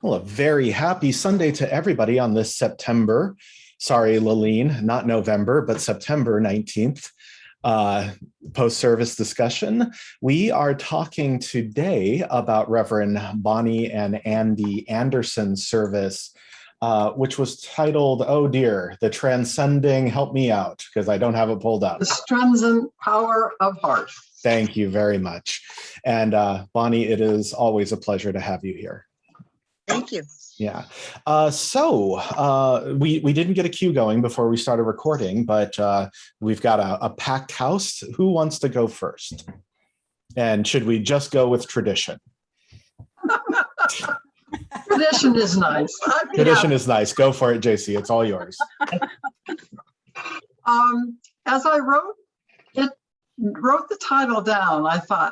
Well, a very happy Sunday to everybody on this September. Sorry, Laleen, not November, but September 19th uh, post-service discussion. We are talking today about Reverend Bonnie and Andy Anderson's service, which was titled, oh dear, The Transcending, help me out, because I don't have it pulled up. The Transcendent Power of Heart. Thank you very much. And Bonnie, it is always a pleasure to have you here. Thank you. Yeah. We didn't get a cue going before we started recording, but we've got a packed house. Who wants to go first? And should we just go with tradition? Tradition is nice. Tradition is nice. Go for it, JC. It's all yours. As I wrote the title down, I thought,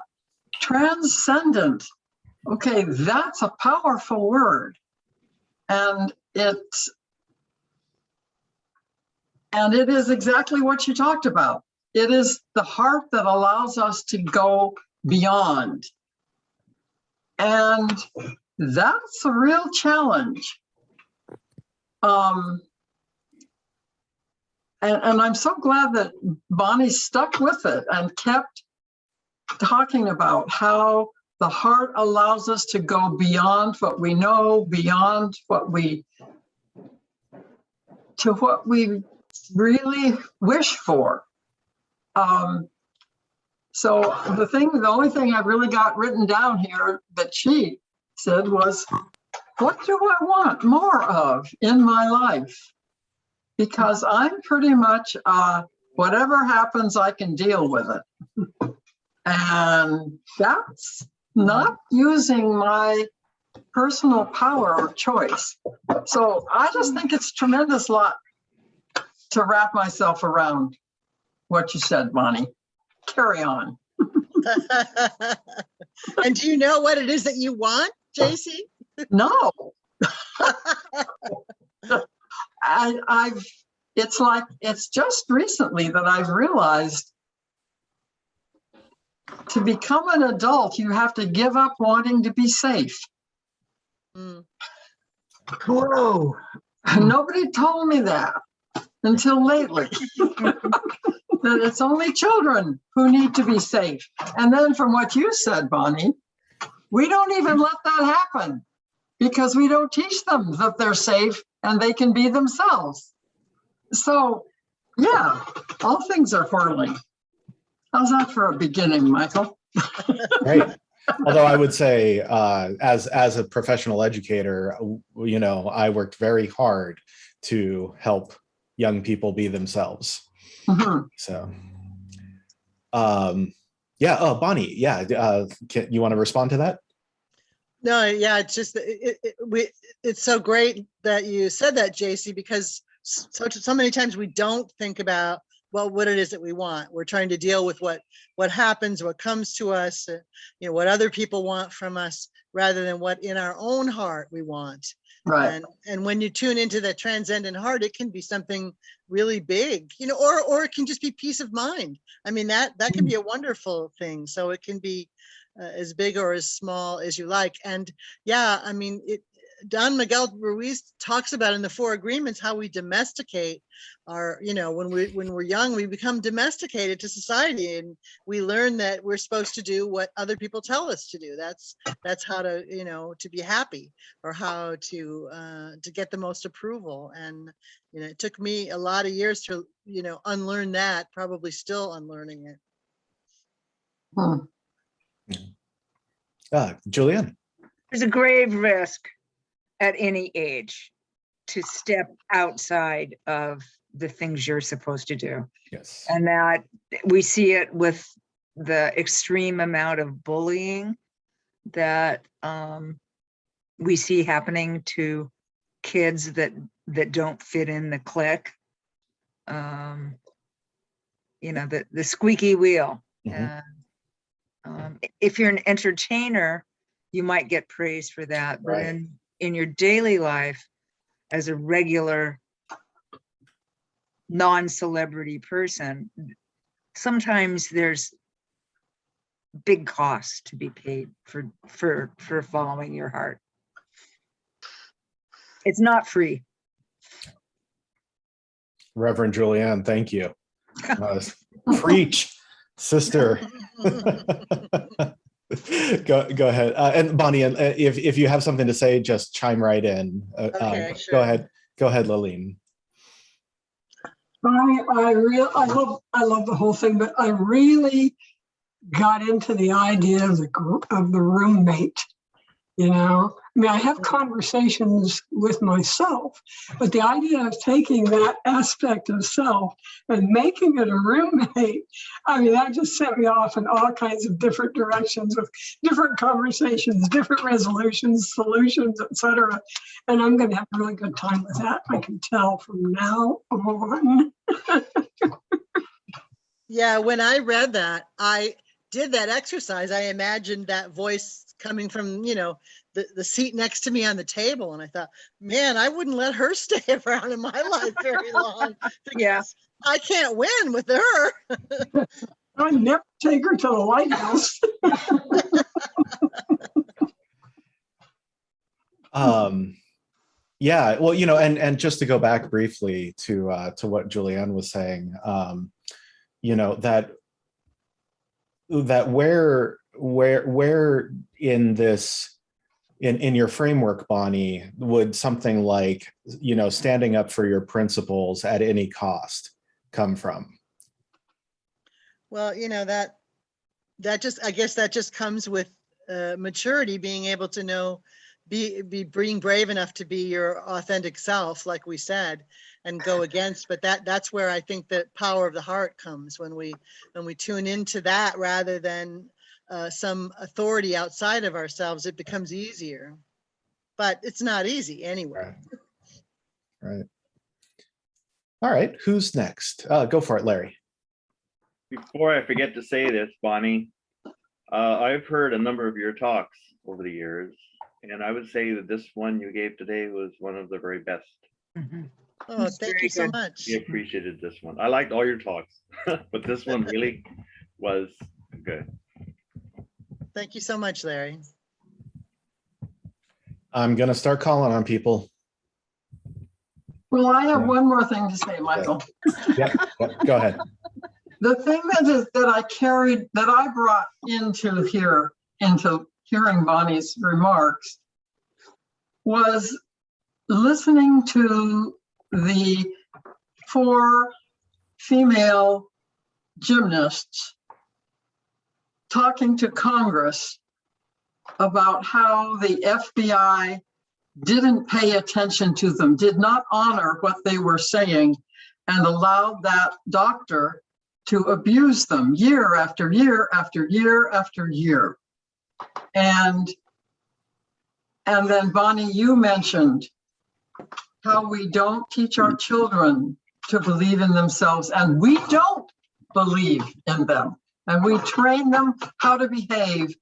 transcendent. Okay, that's a powerful word. And it is exactly what you talked about. It is the heart that allows us to go beyond. And that's a real challenge. And I'm so glad that Bonnie stuck with it and kept talking about how the heart allows us to go beyond what we know, beyond what we really wish for. So the only thing I've really got written down here that she said was, what do I want more of in my life? Because I'm pretty much, whatever happens, I can deal with it. And that's not using my personal power of choice. So I just think it's a tremendous lot to wrap myself around what you said, Bonnie. Carry on. And do you know what it is that you want, JC? No. It's just recently that I've realized to become an adult, you have to give up wanting to be safe. Whoa. Nobody told me that until lately. That it's only children who need to be safe. And then from what you said, Bonnie, we don't even let that happen because we don't teach them that they're safe and they can be themselves. So, yeah, all things are whirling. How's that for a beginning, Michael? Right. Although I would say, as a professional educator, you know, I worked very hard to help young people be themselves. Mm-hmm. So, yeah. Oh, Bonnie. Yeah. You want to respond to that? No. Yeah. It's just it's so great that you said that, JC, because so many times we don't think about, well, what it is that we want. We're trying to deal with what happens, what comes to us, you know, what other people want from us, rather than what in our own heart we want. Right. And when you tune into the transcendent heart, it can be something really big, you know, or it can just be peace of mind. I mean, that can be a wonderful thing. So it can be as big or as small as you like. And yeah, I mean, Don Miguel Ruiz talks about in the Four Agreements how we domesticate our, you know, when we're young, we become domesticated to society, and we learn that we're supposed to do what other people tell us to do. That's how to, you know, to be happy, or how to get the most approval. And, you know, it took me a lot of years to, you know, unlearn that, probably still unlearning it. Julianne. There's a grave risk at any age to step outside of the things you're supposed to do. Yes. And that we see it with the extreme amount of bullying that we see happening to kids that don't fit in the clique. You know, the squeaky wheel. Mm-hmm. If you're an entertainer, you might get praised for that, but right. in your daily life, as a regular non-celebrity person, sometimes there's big costs to be paid for following your heart. It's not free. Reverend Julianne, thank you. Preach, sister. Go ahead. And Bonnie, and if you have something to say, just chime right in. Okay, Go sure. ahead. Go ahead, Laleen. I love the whole thing, but I really got into the idea of the roommate. You know, I mean, I have conversations with myself, but the idea of taking that aspect of self and making it a roommate, I mean, that just set me off in all kinds of different directions with different conversations, different resolutions, solutions, etc. And I'm going to have a really good time with that. I can tell from now on. Yeah, when I read that, I did that exercise. I imagined that voice coming from, the seat next to me on the table. And I thought, man, I wouldn't let her stay around in my life very long. Yeah. I can't win with her. I never take her to the lighthouse. Yeah, well, and just to go back briefly to what Julianne was saying, that where in this in your framework, Bonnie, would something like standing up for your principles at any cost come from? Well, that just, I guess that just comes with maturity, being able to know, being brave enough to be your authentic self, like we said, and go against. But that's where I think the power of the heart comes, when we tune into that rather than some authority outside of ourselves. It becomes easier, but it's not easy anyway. Right. All right. Who's next? Go for it, Larry. Before I forget to say this, Bonnie, I've heard a number of your talks over the years, and I would say that this one you gave today was one of the very best. Mm-hmm. Oh, thank you so much. We appreciated this one. I liked all your talks, but this one really was good. Thank you so much, Larry. I'm going to start calling on people. Well, I have one more thing to say, Michael. Yep. Go ahead. The thing that I brought into hearing Bonnie's remarks, was listening to the 4 female gymnasts talking to Congress about how the FBI didn't pay attention to them, did not honor what they were saying, and allowed that doctor to abuse them year after year after year after year. And then, Bonnie, you mentioned how we don't teach our children to believe in themselves, and we don't believe in them. And we train them how to behave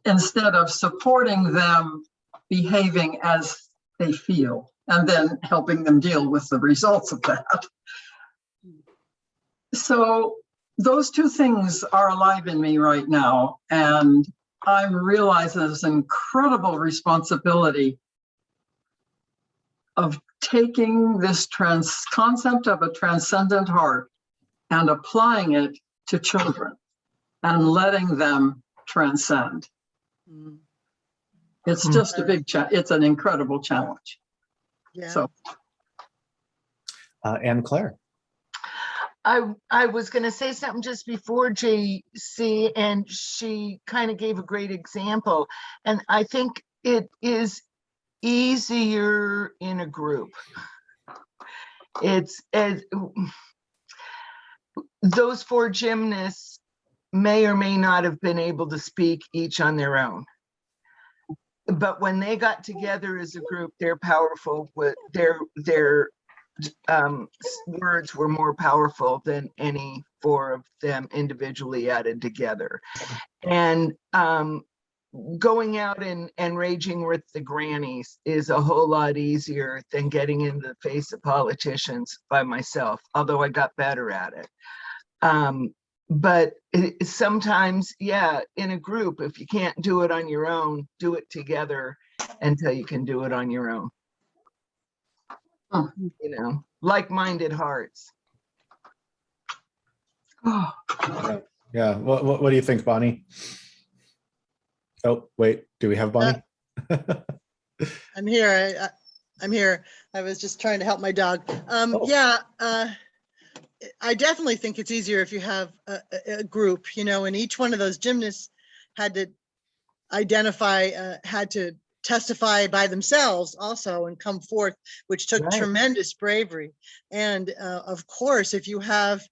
instead of supporting them behaving as they feel, and then helping them deal with the results of that. So those 2 things are alive in me right now, and I'm realizing there's an incredible responsibility of taking this concept of a transcendent heart and applying it to children and letting them transcend. Mm. It's just a big it's an incredible challenge. Yeah. So, Anne Claire. I was going to say something just before JC, and she kind of gave a great example. And I think it is easier in a group. It's those 4 gymnasts may or may not have been able to speak each on their own. But when they got together as a group, they're powerful. Their words were more powerful than any 4 of them individually added together. And going out and raging with the grannies is a whole lot easier than getting in the face of politicians by myself, although I got better at it. But sometimes, yeah, in a group, if you can't do it on your own, do it together until you can do it on your own. Huh. you know, like-minded hearts. Oh, Yeah. What do you think, Bonnie? Oh, wait, do we have Bonnie? I'm here. I'm here. I was just trying to help my dog. Oh. Yeah, I definitely think it's easier if you have a group, you know, and each one of those gymnasts had to identify, had to testify by themselves also and come forth, which took Right. tremendous bravery. And of course, if you have,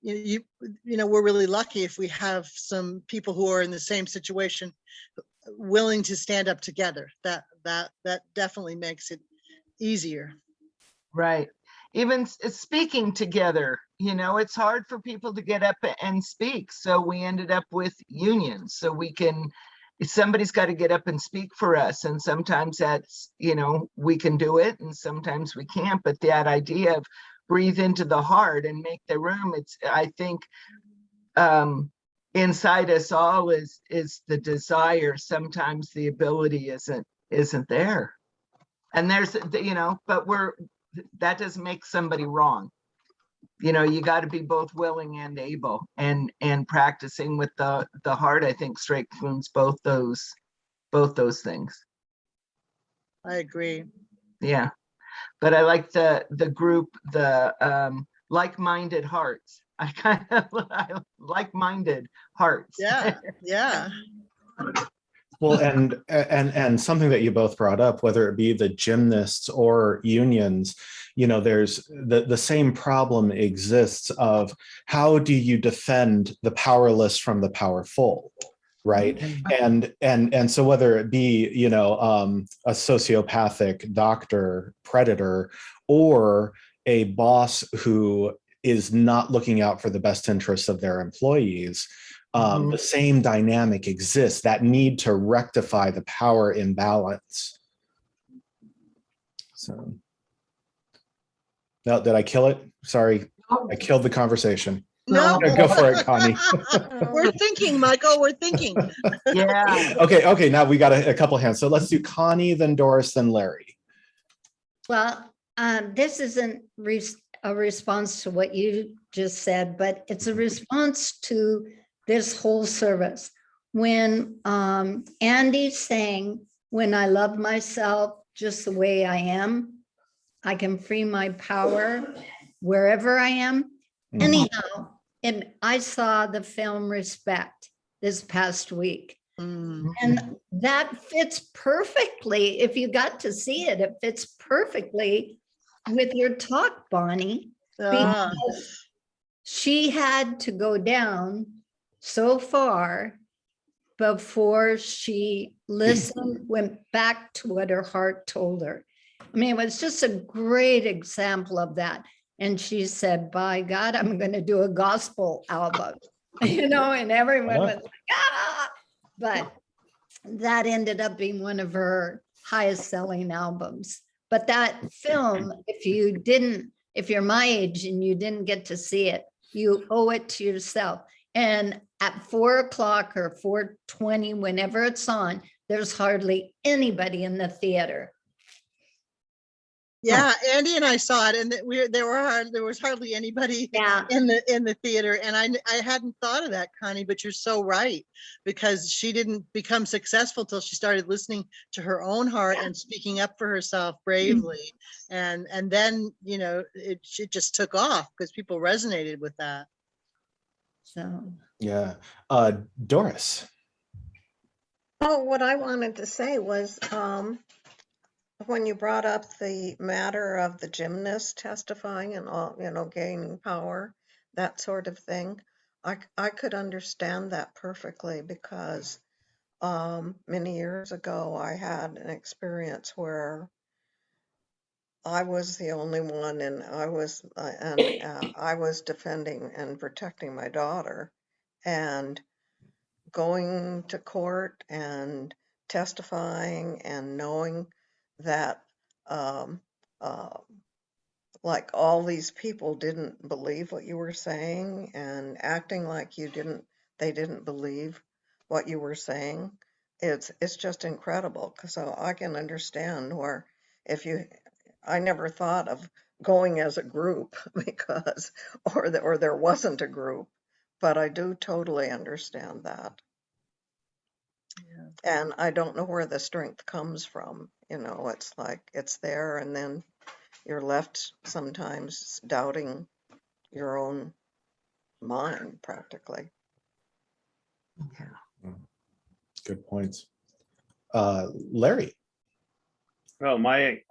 you know, we're really lucky if we have some people who are in the same situation willing to stand up together. That definitely makes it easier. Right. Even speaking together, you know, it's hard for people to get up and speak. So we ended up with unions. So we can, somebody's got to get up and speak for us. And sometimes that's, you know, we can do it and sometimes we can't. But that idea of breathe into the heart and make the room, it's, I think, inside us all is the desire. Sometimes the ability isn't there. And there's, you know, but that doesn't make somebody wrong. You know, you got to be both willing and able, and practicing with the heart, I think, strengthens both those things. I agree. Yeah. But I like the group, the like-minded hearts. I kind of like-minded hearts. Yeah, yeah. Well, and something that you both brought up, whether it be the gymnasts or unions, you know, there's the same problem exists of how do you defend the powerless from the powerful, right? And so whether it be, you know, a sociopathic doctor predator or a boss who is not looking out for the best interests of their employees, the same dynamic exists, that need to rectify the power imbalance. So, no, did I kill it? Sorry, I killed the conversation. No, Go for it, Connie. we're thinking, Michael, we're thinking. Yeah. Okay, now we got a couple hands. So let's do Connie, then Doris, then Larry. Well, this isn't a response to what you just said, but it's a response to this whole service. When Andy's saying, when I love myself just the way I am, I can free my power wherever I am. Anyhow, and I saw the film Respect this past week. And that fits perfectly. If you got to see it, it fits perfectly with your talk, Bonnie, because she had to go down so far before she listened, went back to what her heart told her. I mean, it was just a great example of that. And she said, by God, I'm going to do a gospel album, you know, and everyone was like, ah, but that ended up being one of her highest selling albums. But that film, if you're my age and you didn't get to see it, you owe it to yourself. And at 4 o'clock or 4:20, whenever it's on, there's hardly anybody in the theater. Yeah, Andy and I saw it, and there was hardly anybody in the theater, and I hadn't thought of that, Connie, but you're so right, because she didn't become successful till she started listening to her own heart and speaking up for herself bravely, and then, you know, it just took off because people resonated with that. So yeah, Doris. Oh, what I wanted to say was, when you brought up the matter of the gymnast testifying and all, you know, gaining power, that sort of thing, I could understand that perfectly because many years ago I had an experience where I was the only one, and I was defending and protecting my daughter, and going to court and testifying and knowing that like all these people didn't believe what you were saying and acting like they didn't believe what you were saying. It's just incredible. So I can understand where if you I never thought of going as a group because, or there wasn't a group, but I do totally understand that. And I don't know where the strength comes from. It's like it's there, and then you're left sometimes doubting your own mind practically. Good points. Larry. Well, my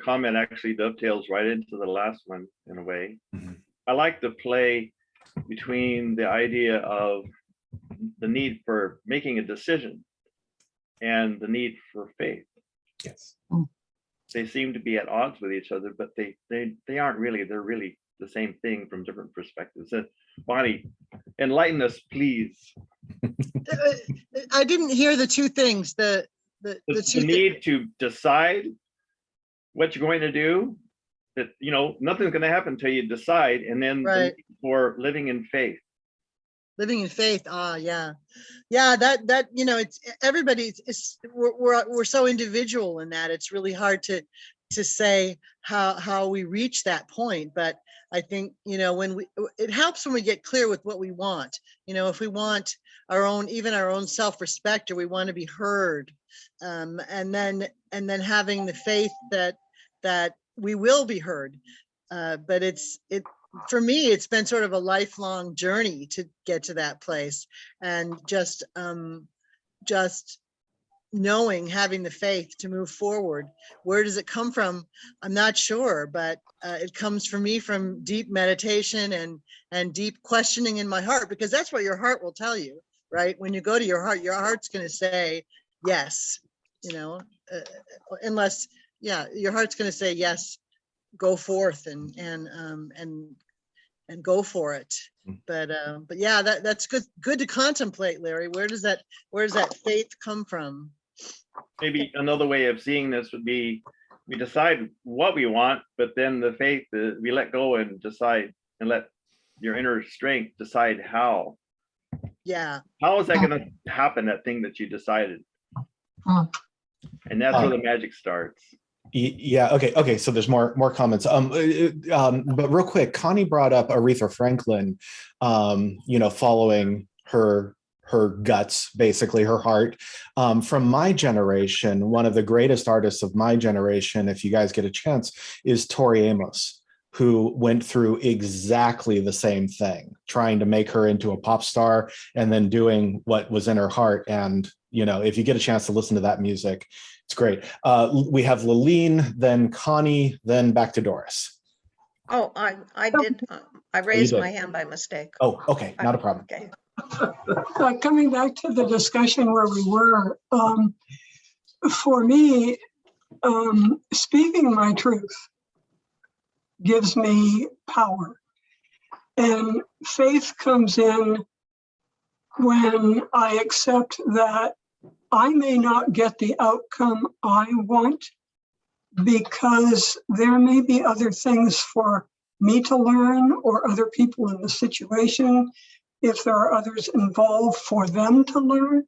comment actually dovetails right into the last one in a way. Mhm. I like the play between the idea of the need for making a decision and the need for faith. Yes. They seem to be at odds with each other, but they aren't really. They're really the same thing from different perspectives. And Bonnie, enlighten us, please. I didn't hear the two things. The The two need to decide what you're going to do, that nothing's going to happen until you decide, and then the Right. need for living in faith. living in faith. Yeah. That it's everybody's. We're so individual in that it's really hard to say how we reach that point. But I think when it helps when we get clear with what we want. If we want our own self-respect, or we want to be heard, and then having the faith that we will be heard. But for me, it's been sort of a lifelong journey to get to that place, and just knowing, having the faith to move forward. Where does it come from? I'm not sure, but it comes for me from deep meditation and deep questioning in my heart, because that's what your heart will tell you, right? When you go to your heart's going to say yes, unless, your heart's going to say yes, go forth and go for it. But yeah, that's good to contemplate, Larry. Where does that faith come from? Maybe another way of seeing this would be, we decide what we want, but then the faith, we let go and decide, and let your inner strength decide how. Yeah. How is that going to happen, that thing that you decided? And that's where the magic starts. Yeah. Okay. So there's more comments. But real quick, Connie brought up Aretha Franklin, following her guts, basically her heart. From my generation, one of the greatest artists of my generation, if you guys get a chance, is Tori Amos, who went through exactly the same thing, trying to make her into a pop star and then doing what was in her heart. And, if you get a chance to listen to that music, it's great. We have Laleen, then Connie, then back to Doris. Oh, I did. I raised my hand by mistake. Oh, okay. Not a problem. Okay. Coming back to the discussion where we were, for me, speaking my truth gives me power. And faith comes in when I accept that I may not get the outcome I want, because there may be other things for me to learn, or other people in the situation, if there are others involved, for them to learn.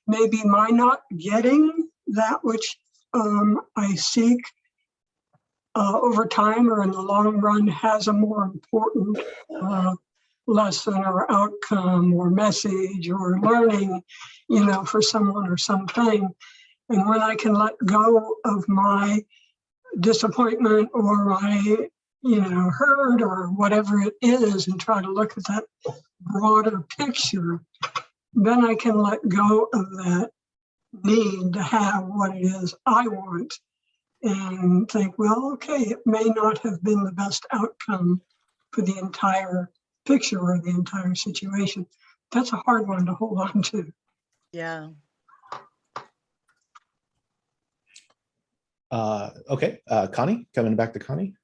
Maybe my not getting that which I seek over time or in the long run has a more important lesson or outcome or message or learning, for someone or something. And when I can let go of my disappointment or my, hurt or whatever it is, and try to look at that broader picture, then I can let go of that need to have what it is I want, and think, well, okay, it may not have been the best outcome for the entire picture or the entire situation. That's a hard one to hold on to. Yeah. Okay. Connie, coming back to Connie.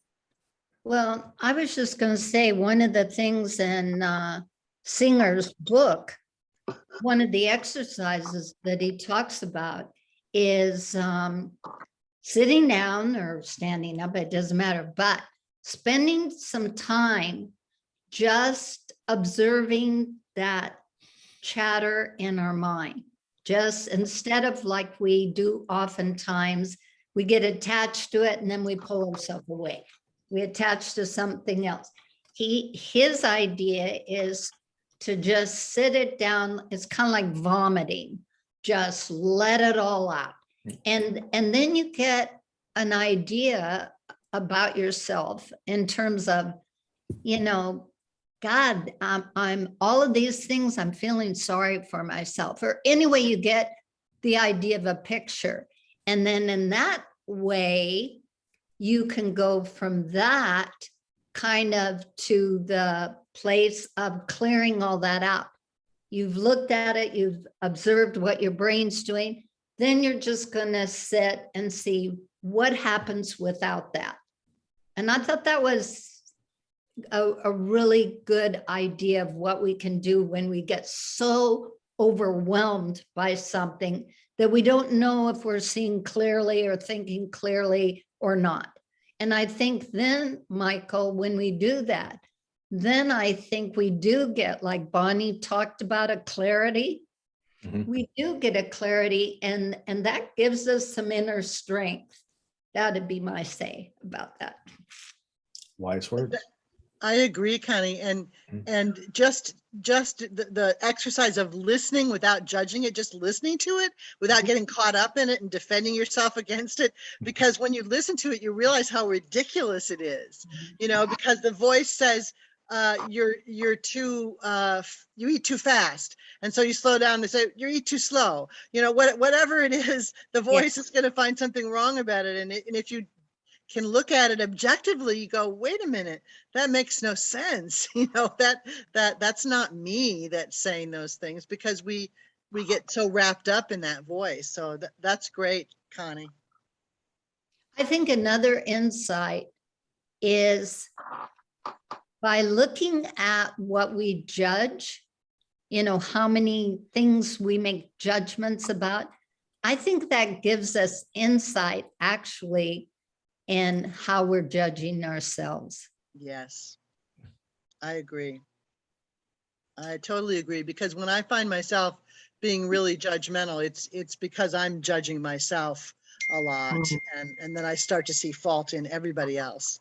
Well, I was just going to say, one of the things in Singer's book, one of the exercises that he talks about is sitting down or standing up, it doesn't matter, but spending some time just observing that chatter in our mind. Just instead of, like we do oftentimes, We get attached to it and then we pull ourselves away. We attach to something else. His idea is to just sit it down. It's kind of like vomiting. Just let it all out. And then you get an idea about yourself in terms of, you know, God, I'm all of these things, I'm feeling sorry for myself, or anyway, you get the idea of a picture. And then in that way, you can go from that kind of to the place of clearing all that out. You've looked at it, you've observed what your brain's doing, then you're just going to sit and see what happens without that. And I thought that was a really good idea of what we can do when we get so overwhelmed by something that we don't know if we're seeing clearly or thinking clearly or not. And I think then, Michael, when we do that, then I think we do get, like Bonnie talked about, a clarity. We do get a clarity, and that gives us some inner strength. That'd be my say about that. Wise words. I agree, Connie, and just the exercise of listening without judging it, just listening to it without getting caught up in it and defending yourself against it. Because when you listen to it, you realize how ridiculous it is, you know, because the voice says you're too you eat too fast, and so you slow down. They say you eat too slow. You know, whatever it is, the voice is going to find something wrong about it, and if you can look at it objectively, you go, wait a minute, that makes no sense. You know, that's not me that's saying those things, because we get so wrapped up in that voice. So that's great, Connie. I think another insight is by looking at what we judge, you know, how many things we make judgments about. I think that gives us insight actually in how we're judging ourselves. Yes, I agree. I totally agree, because when I find myself being really judgmental, it's because I'm judging myself a lot, and then I start to see fault in everybody else.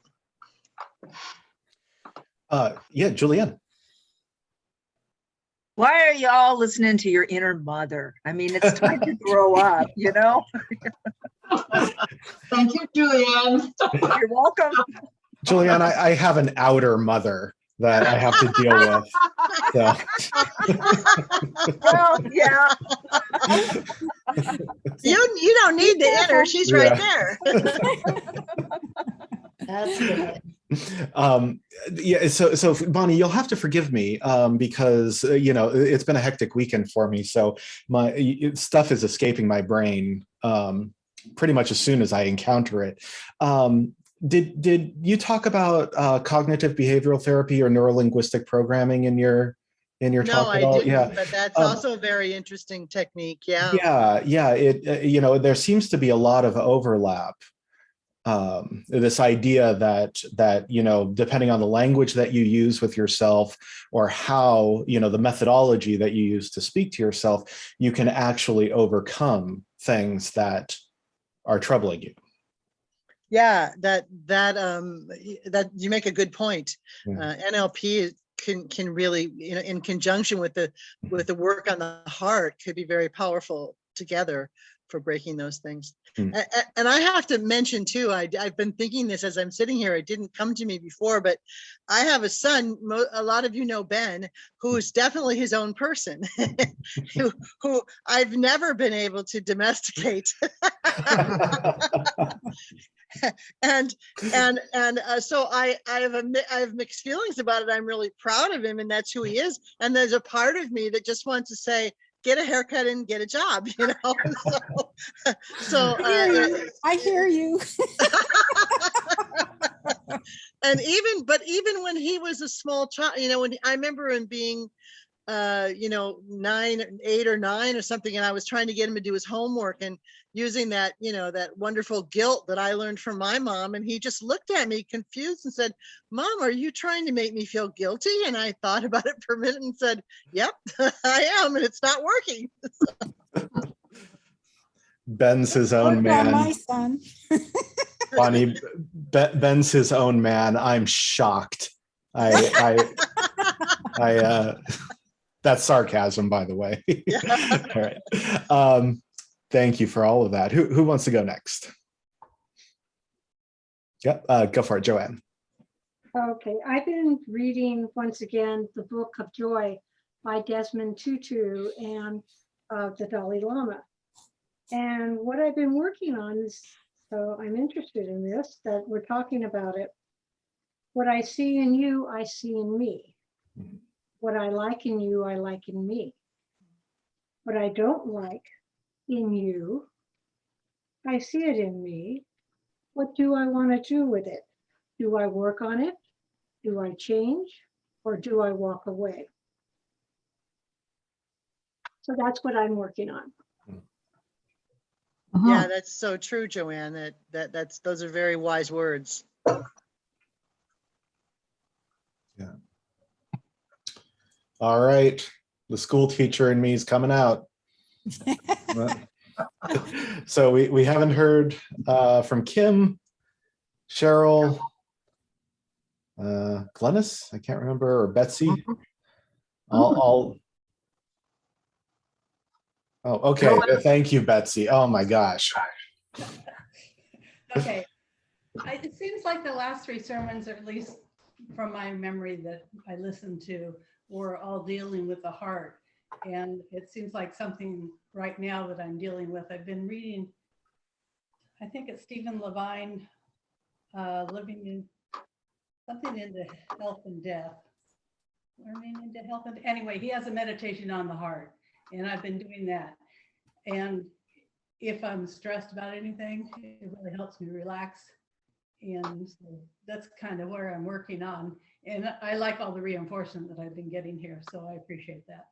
Yeah, Julianne. Why are you all listening to your inner mother? I mean, it's time to grow up, you know? Thank you, Julianne. You're welcome. Julianne, I have an outer mother that I have to deal with. So. Well, yeah. You don't need the inner, she's right there. That's good. Yeah, so Bonnie, you'll have to forgive me because you know, it's been a hectic weekend for me, so my stuff is escaping my brain pretty much as soon as I encounter it. Did you talk about cognitive behavioral therapy or neurolinguistic programming in your talk at all? No, I didn't, yeah, but that's also a very interesting technique. Yeah. It you know, there seems to be a lot of overlap. This idea that you know, depending on the language that you use with yourself, or how, you know, the methodology that you use to speak to yourself, you can actually overcome things that are troubling you. Yeah, that you make a good point. NLP can really, you know, in conjunction with the work on the heart, could be very powerful together for breaking those things. And I have to mention too, I've been thinking this as I'm sitting here. It didn't come to me before, but I have a son, a lot of you know Ben, who is definitely his own person, who I've never been able to domesticate. So I have mixed feelings about it. I'm really proud of him, and that's who he is. And there's a part of me that just wants to say, get a haircut and get a job, you know. I hear you. And even when he was a small child, you know, when I remember him being you know, 8 or 9 or something, and I was trying to get him to do his homework and using that, you know, that wonderful guilt that I learned from my mom, and he just looked at me confused and said, "Mom, are you trying to make me feel guilty?" And I thought about it for a minute and said, "Yep, I am, and it's not working." Ben's his own Worked on my man. son. Bonnie, Ben's his own man. I'm shocked. I that's sarcasm, by the way. All right. Thank you for all of that. Who wants to go next? Yep, go for it, Joanne. Okay, I've been reading once again the Book of Joy by Desmond Tutu and the Dalai Lama. And what I've been working on is, so I'm interested in this, that we're talking about it. What I see in you, I see in me. What I like in you, I like in me. What I don't like in you, I see it in me. What do I want to do with it? Do I work on it? Do I change? Or do I walk away? So that's what I'm working on. Yeah, that's so true, Joanne. That's those are very wise words. Yeah. All right. The school teacher in me is coming out. So we haven't heard from Kim, Cheryl, Glennis, I can't remember, or Betsy. Oh, okay. Thank you, Betsy. Oh my gosh. Okay. It seems like the last three sermons, or at least from my memory that I listened to, were all dealing with the heart. And it seems like something right now that I'm dealing with. I've been reading, I think it's Stephen Levine, living in something into health and death. Learning into health and anyway, he has a meditation on the heart, and I've been doing that. And if I'm stressed about anything, it really helps me relax. And so that's kind of where I'm working on. And I like all the reinforcement that I've been getting here, so I appreciate that.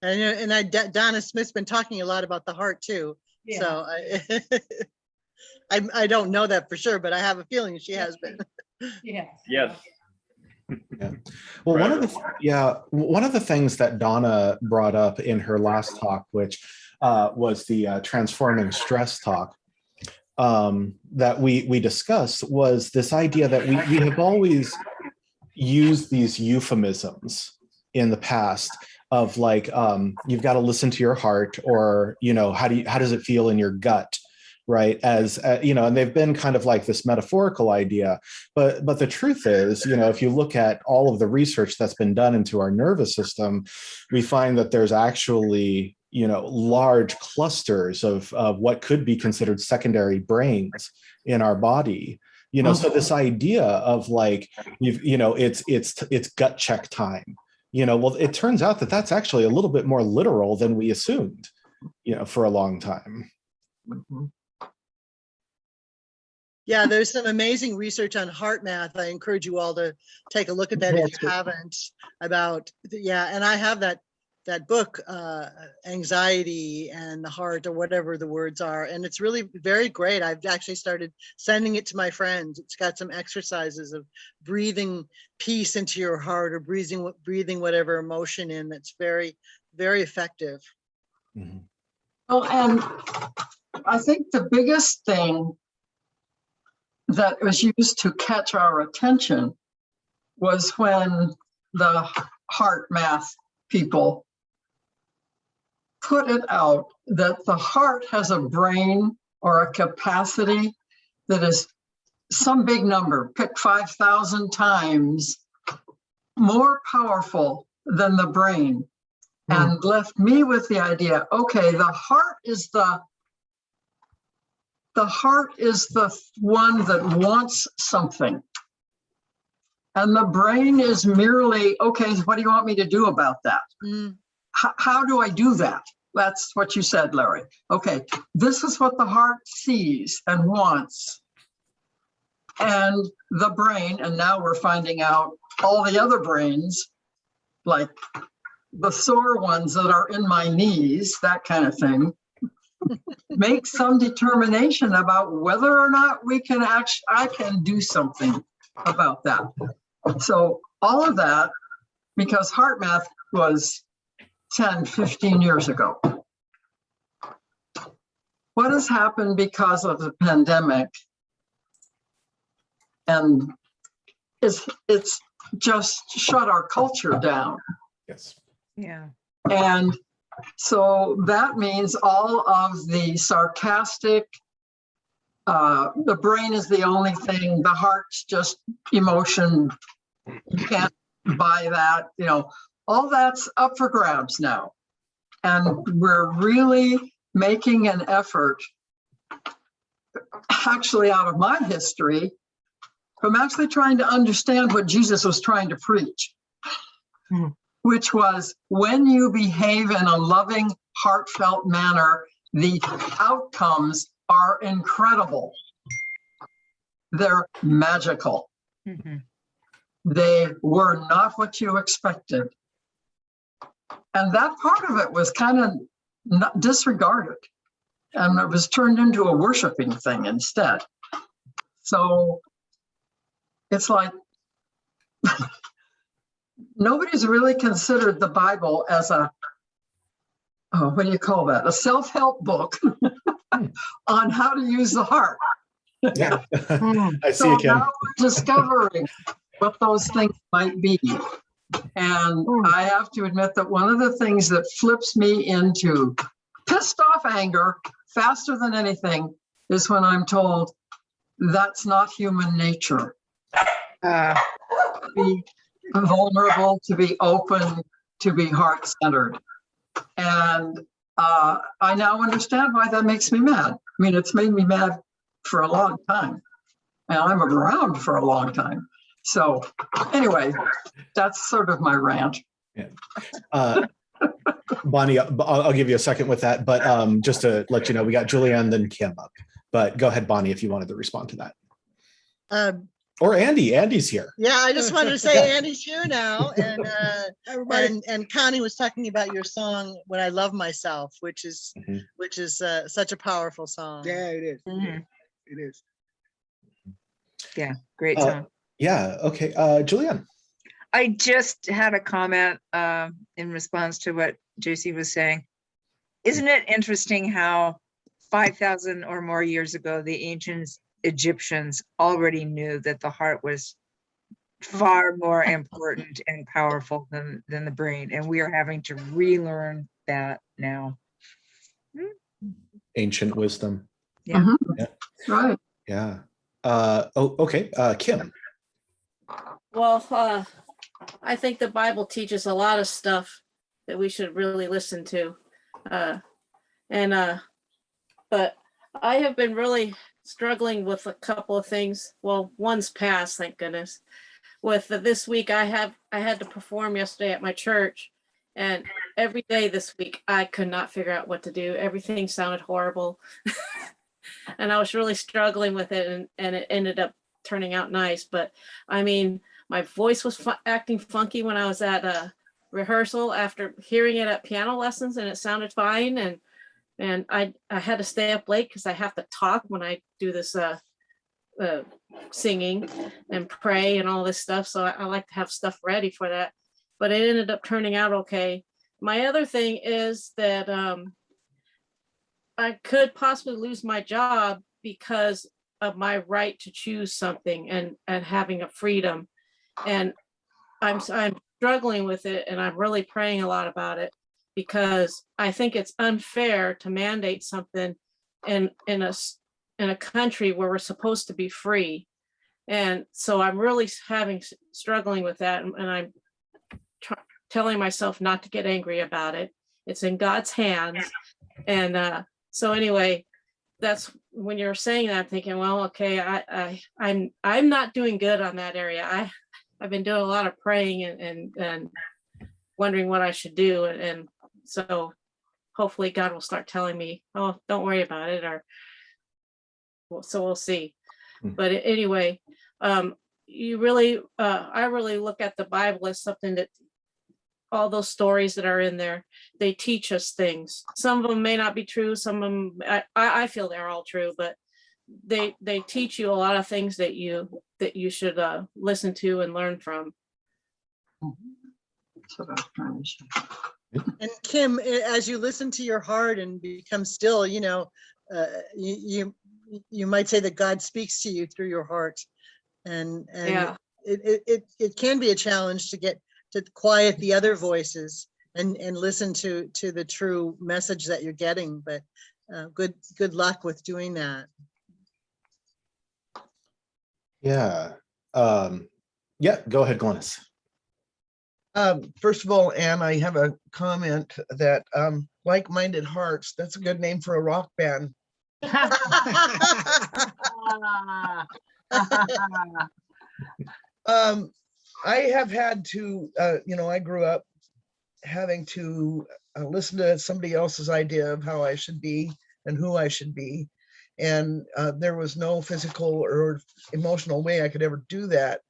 And Donna Smith's been talking a lot about the heart too. Yeah. So I don't know that for sure, but I have a feeling she has been. Yes. Yes. Yeah. Well, one of the things that Donna brought up in her last talk, which was the transforming stress talk that we discussed, was this idea that we have always used these euphemisms in the past of like, you've got to listen to your heart, or, you know, how does it feel in your gut? Right, as you know, and they've been kind of like this metaphorical idea, but the truth is, you know, if you look at all of the research that's been done into our nervous system, we find that there's actually, you know, large clusters of what could be considered secondary brains in our body. You know, so this idea of like, you know, it's gut check time. You know, well, it turns out that that's actually a little bit more literal than we assumed, you know, for a long time. Yeah, there's some amazing research on heart math. I encourage you all to take a look at that if you haven't. About and I have that book, Anxiety and the Heart, or whatever the words are, and it's really very great. I've actually started sending it to my friends. It's got some exercises of breathing peace into your heart, or breathing whatever emotion in. That's very, very effective. Mm-hmm. Well, and I think the biggest thing that was used to catch our attention was when the heart math people put it out that the heart has a brain or a capacity that is some big number, pick 5,000 times more powerful than the brain, and left me with the idea, okay, the heart is the one that wants something. And the brain is merely, okay, what do you want me to do about that? How do I do that? That's what you said, Larry. Okay, this is what the heart sees and wants. And the brain, and now we're finding out all the other brains, like the sore ones that are in my knees, that kind of thing, make some determination about whether or not I can do something about that. So all of that, because heart math was 10, 15 years ago. what has happened because of the pandemic, and it's just shut our culture down. Yes. Yeah. And so that means all of the sarcastic, the brain is the only thing, the heart's just emotion. You can't buy that, you know, all that's up for grabs now. And we're really making an effort, actually out of my history, from actually trying to understand what Jesus was trying to preach, which was when you behave in a loving, heartfelt manner, the outcomes are incredible. They're magical. Mhm. They were not what you expected. And that part of it was kind of disregarded. And it was turned into a worshiping thing instead. So it's like, nobody's really considered the Bible as a, oh, what do you call that? A self-help book on how to use the heart. Yeah. I see So you, Kim. now we're discovering what those things might be. And I have to admit that one of the things that flips me into pissed off anger faster than anything is when I'm told that's not human nature. To be vulnerable, to be open, to be heart-centered. And I now understand why that makes me mad. I mean, it's made me mad for a long time. And I'm around for a long time. So anyway, that's sort of my rant. Yeah. Bonnie, I'll give you a second with that, but just to let you know, we got Julianne, then Kim up. But go ahead, Bonnie, if you wanted to respond to that. Or Andy. Andy's here. Yeah, I just wanted to say Yeah. Andy's here now, and Connie was talking about your song "When I Love Myself," which is such a powerful song. Yeah, it is. Mhm. It is. Yeah, great song. Yeah. Okay. Julianne. I just had a comment in response to what JC was saying. Isn't it interesting how 5,000 or more years ago, the ancient Egyptians already knew that the heart was far more important and powerful than the brain, and we are having to relearn that now. Ancient wisdom. Yeah. Mm-hmm. Yeah. Right. Yeah. Okay. Kim. Well, I think the Bible teaches a lot of stuff that we should really listen to. But I have been really struggling with a couple of things. Well, one's passed, thank goodness. With this week, I had to perform yesterday at my church, and every day this week, I could not figure out what to do. Everything sounded horrible. And I was really struggling with it, and it ended up turning out nice. But I mean, my voice was acting funky when I was at rehearsal after hearing it at piano lessons, and it sounded fine. And I had to stay up late because I have to talk when I do this singing and pray and all this stuff. So I like to have stuff ready for that. But it ended up turning out okay. My other thing is that I could possibly lose my job because of my right to choose something and having a freedom. And I'm struggling with it, and I'm really praying a lot about it, because I think it's unfair to mandate something in a country where we're supposed to be free. And so I'm really struggling with that, and I'm telling myself not to get angry about it. It's in God's hands. And so anyway, that's when you're saying that, I'm thinking, well, okay, I'm not doing good on that area. I've been doing a lot of praying and wondering what I should do. And so hopefully God will start telling me, oh, don't worry about it, so we'll see. But anyway, I really look at the Bible as something that all those stories that are in there, they teach us things. Some of them may not be true. Some of them, I feel they're all true, but they teach you a lot of things that you should listen to and learn from. And Kim, as you listen to your heart and become still, you might say that God speaks to you through your heart, and Yeah. it can be a challenge to get to quiet the other voices and listen to the true message that you're getting. But good luck with doing that. Yeah. Yeah, go ahead, Glennis. First of all, Anne, I have a comment that Like-Minded Hearts, that's a good name for a rock band. I have had to, I grew up having to listen to somebody else's idea of how I should be and who I should be. And there was no physical or emotional way I could ever do that.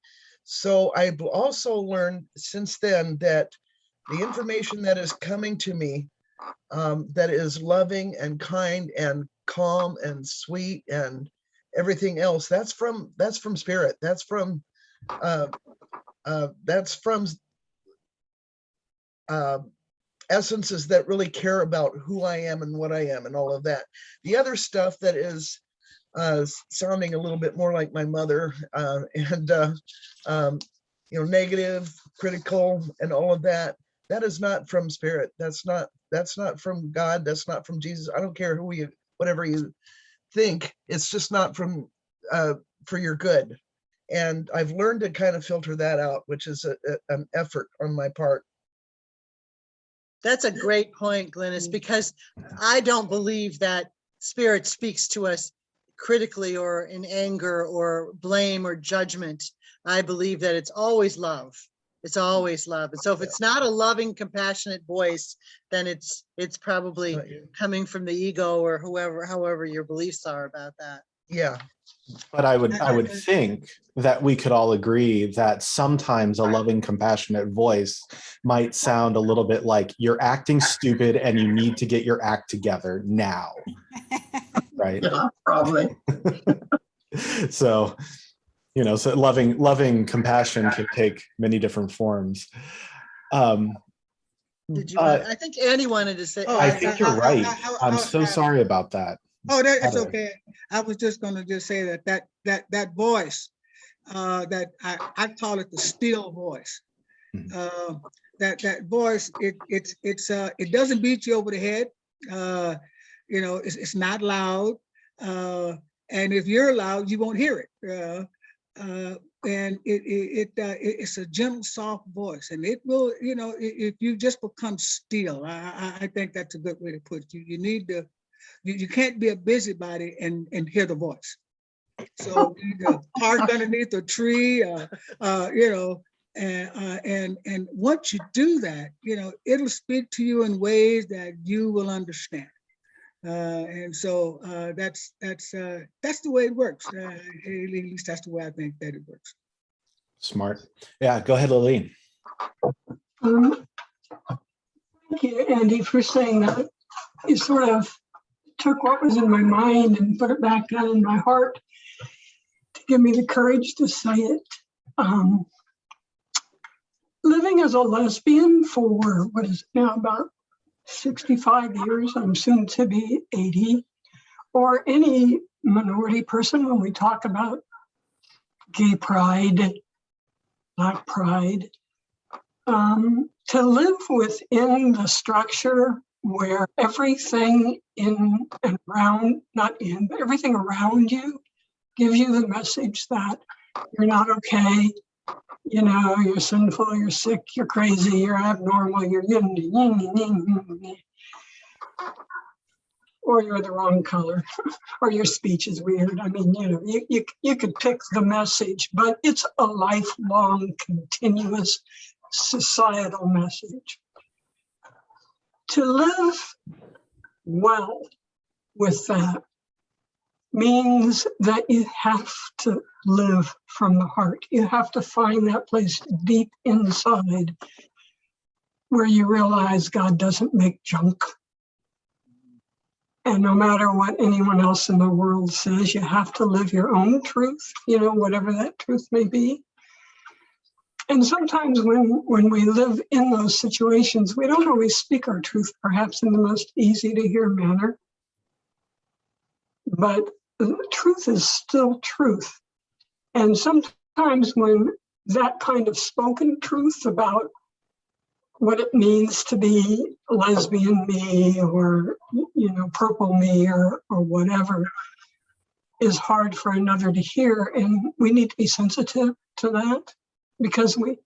So I've also learned since then that the information that is coming to me, that is loving and kind and calm and sweet and everything else, that's from spirit. That's from essences that really care about who I am and what I am and all of that. The other stuff that is sounding a little bit more like my mother, negative, critical, and all of that, that is not from spirit. That's not from God. That's not from Jesus. I don't care whatever you think. It's just not from for your good. And I've learned to kind of filter that out, which is an effort on my part. That's a great point, Glennis, because I don't believe that spirit speaks to us critically or in anger or blame or judgment. I believe that it's always love. It's always love. And so if it's not a loving, compassionate voice, then it's probably coming from the ego or however your beliefs are about that. Yeah. But I would think that we could all agree that sometimes a loving, compassionate voice might sound a little bit like you're acting stupid and you need to get your act together now. Right? Yeah, probably. So, so loving compassion can take many different forms. Did you? I think Annie wanted to say. I think you're right. I'm so sorry about that. Oh, that's okay. I was just going to just say that voice, that I call it the still voice. That voice, it doesn't beat you over the head. It's not loud, and if you're loud, you won't hear it. And it's a gentle, soft voice, and it will, if you just become still, I think that's a good way to put it. You need to. You can't be a busybody and hear the voice. So you need to park underneath a tree, and once you do that, it'll speak to you in ways that you will understand. And so that's the way it works. At least that's the way I think that it works. Smart. Yeah, go ahead, Lillian. Thank you, Andy, for saying that. You sort of took what was in my mind and put it back down in my heart to give me the courage to say it. Living as a lesbian for what is now about 65 years, I'm soon to be 80, or any minority person when we talk about gay pride, Black pride, to live within the structure where everything in and around, not in, but everything around you gives you the message that you're not okay, you're sinful, you're sick, you're crazy, you're abnormal, or you're the wrong color, or your speech is weird. I mean, you could pick the message, but it's a lifelong, continuous societal message. To live well with that means that you have to live from the heart. You have to find that place deep inside where you realize God doesn't make junk. And no matter what anyone else in the world says, you have to live your own truth, whatever that truth may be. And sometimes when we live in those situations, we don't always speak our truth, perhaps in the most easy to hear manner. but the truth is still truth. And sometimes when that kind of spoken truth about what it means to be lesbian me or, purple me or whatever is hard for another to hear. And we need to be sensitive to that, because we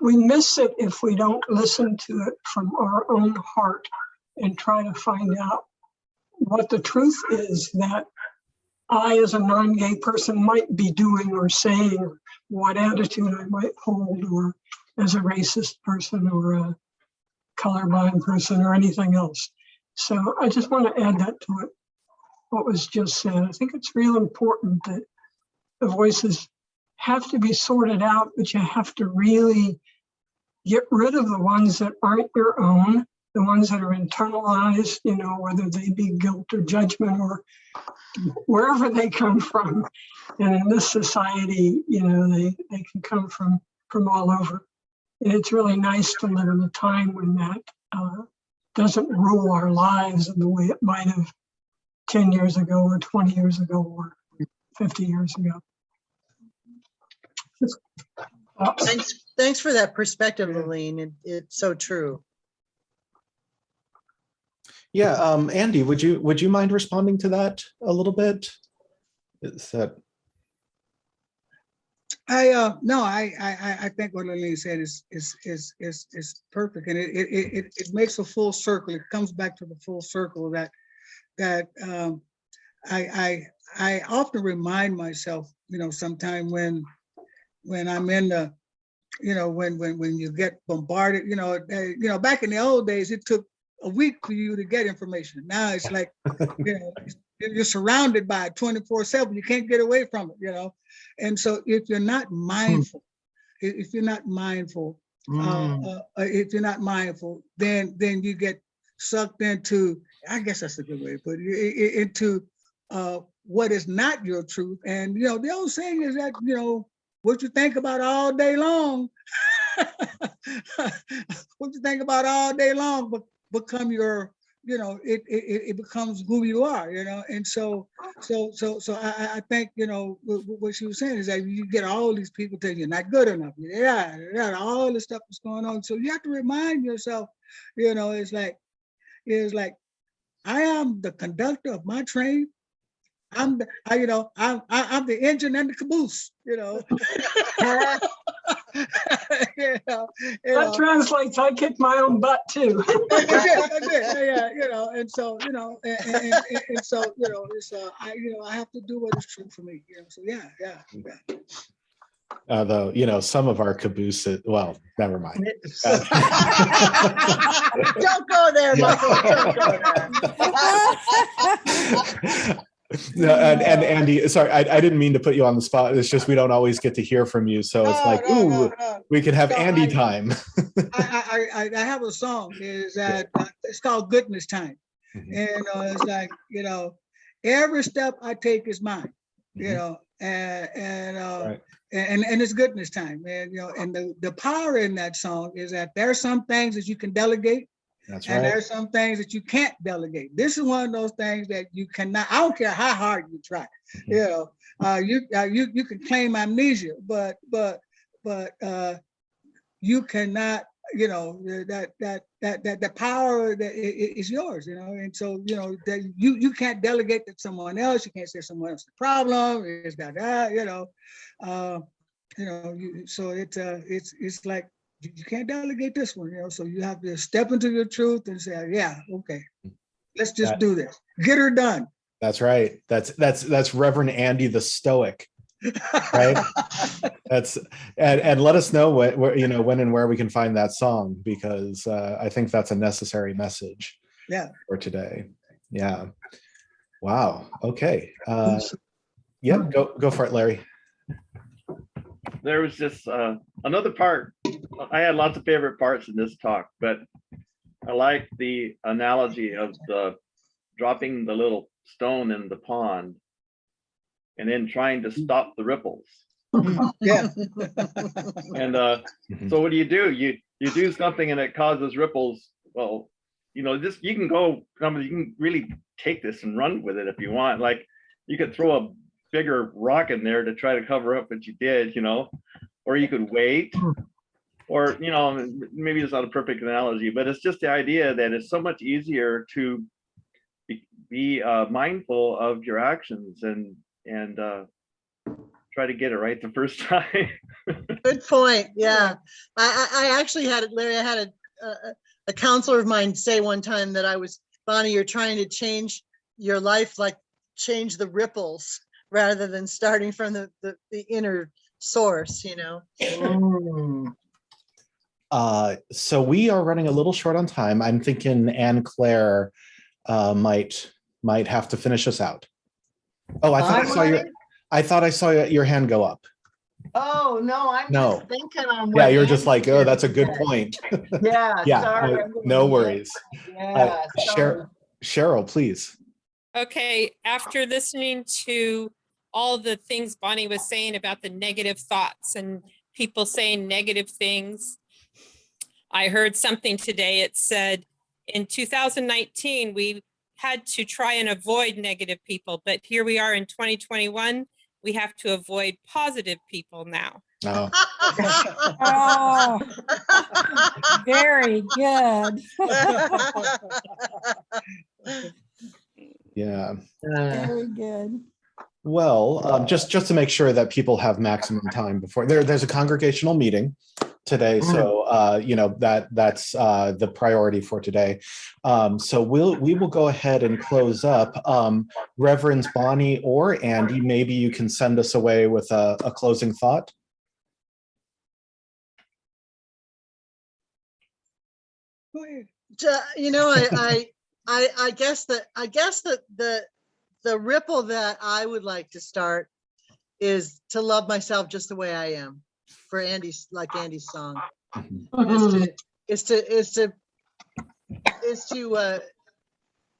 miss it if we don't listen to it from our own heart and try to find out what the truth is that I, as a non-gay person, might be doing or saying, or what attitude I might hold, or as a racist person or a colorblind person or anything else. So I just want to add that to it, what was just said. I think it's real important that the voices have to be sorted out, but you have to really get rid of the ones that aren't your own, the ones that are internalized, whether they be guilt or judgment or wherever they come from. And in this society, they can come from all over. And it's really nice to live in a time when that doesn't rule our lives in the way it might have 10 years ago or 20 years ago or 50 years ago. Thanks for that perspective, Aline. It's so true. Yeah, Andy, would you mind responding to that a little bit? Is that? I think what Lillian said is perfect, and it makes a full circle. It comes back to the full circle that I often remind myself, sometime when I'm in the, when you get bombarded, back in the old days, it took a week for you to get information. Now it's like, you're surrounded by it 24/7. You can't get away from it, And so if you're not mindful, then you get sucked into, I guess that's a good way to put it, into what is not your truth. And, the old saying is that, what you think about all day long, what you think about all day long, but become your, it becomes who you are, and so I think, what she was saying is that you get all these people telling you you're not good enough, all this stuff is going on. So you have to remind yourself, it's like I am the conductor of my train. I'm the engine and the caboose, That translates, I kick my own butt too. And so, I have to do what is true for me, so yeah. Though, some of our cabooses, well, never mind. Don't go there, Michael. Don't go there. No, and Andy, sorry, I didn't mean to put you on the spot. It's just we don't always get to hear from you, so it's we could have Andy time. I have a song. Is that it's called "Goodness Time," and it's like every step I take is mine, and it's goodness time, and and the power in that song is that there are some things that you can delegate. That's and right. there's some things that you can't delegate. This is one of those things that you cannot. I don't care how hard you try. You can claim amnesia, but you cannot. That power that is yours. And so that you can't delegate to someone else. You can't say someone else's problem. It's that. So it's like. You can't delegate this one, so you have to step into your truth and say, yeah, okay, let's just do this. Get her done. That's right. That's Reverend Andy the Stoic, right? And let us know when and where we can find that song, because I think that's a necessary message for today. Yeah. Wow. Okay. Yeah, go for it, Larry. There was just another part. I had lots of favorite parts in this talk, but I like the analogy of the dropping the little stone in the pond and then trying to stop the ripples. Yeah. And so what do? You do something and it causes ripples. Well, you can really take this and run with it if you want. Like you could throw a bigger rock in there to try to cover up what you did, you know, or you could wait, or, you know, maybe it's not a perfect analogy, but it's just the idea that it's so much easier to be mindful of your actions and try to get it right the first time. Good point. Yeah. I actually had it, Larry, I had a counselor of mine say one time that Bonnie, you're trying to change your life, like change the ripples rather than starting from the inner source, you know? So we are running a little short on time. I'm thinking Anne Claire might have to finish us out. Oh, I thought I saw your hand go up. Oh, no, I'm No. just thinking on. Yeah, what you're just like, Andy oh, that's a good said. point. Yeah, Yeah, sorry. no worries. Yeah, sorry. Cheryl, please. Okay, after listening to all the things Bonnie was saying about the negative thoughts and people saying negative things, I heard something today. It said in 2019, we had to try and avoid negative people, but here we are in 2021, we have to avoid positive people now. Oh. Oh, very good. Yeah. Very good. Well, just to make sure that people have maximum time before there's a congregational meeting today, so you know that's the priority for today. So we will go ahead and close up. Reverends Bonnie or Andy, maybe you can send us away with a closing thought. Go ahead. You know, I guess that the ripple that I would like to start is to love myself just the way I am. For Andy's song, is to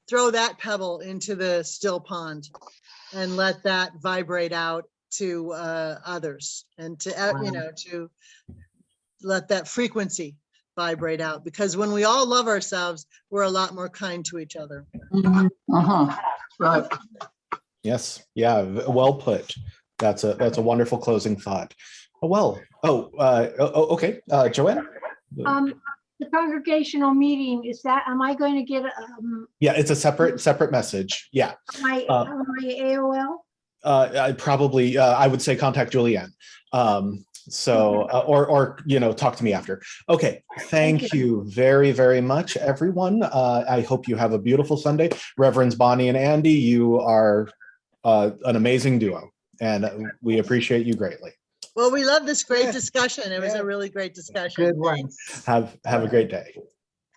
throw that pebble into the still pond and let that vibrate out to others, and to you know, to let that frequency vibrate out, because when we all love ourselves, we're a lot more kind to each other. Right. Yes. Yeah. Well put. That's a wonderful closing thought. Well. Okay. Joanne. The congregational meeting, am I going to get Yeah, it's a separate message. Yeah. my AOL? I probably I would say contact Julianne. Or you know, talk to me after. Okay. Thank you very, very much, everyone. I hope you have a beautiful Sunday. Reverends Bonnie and Andy, you are an amazing duo, and we appreciate you greatly. Well, we love this great discussion. It was a really great discussion. Good one. Have a great day.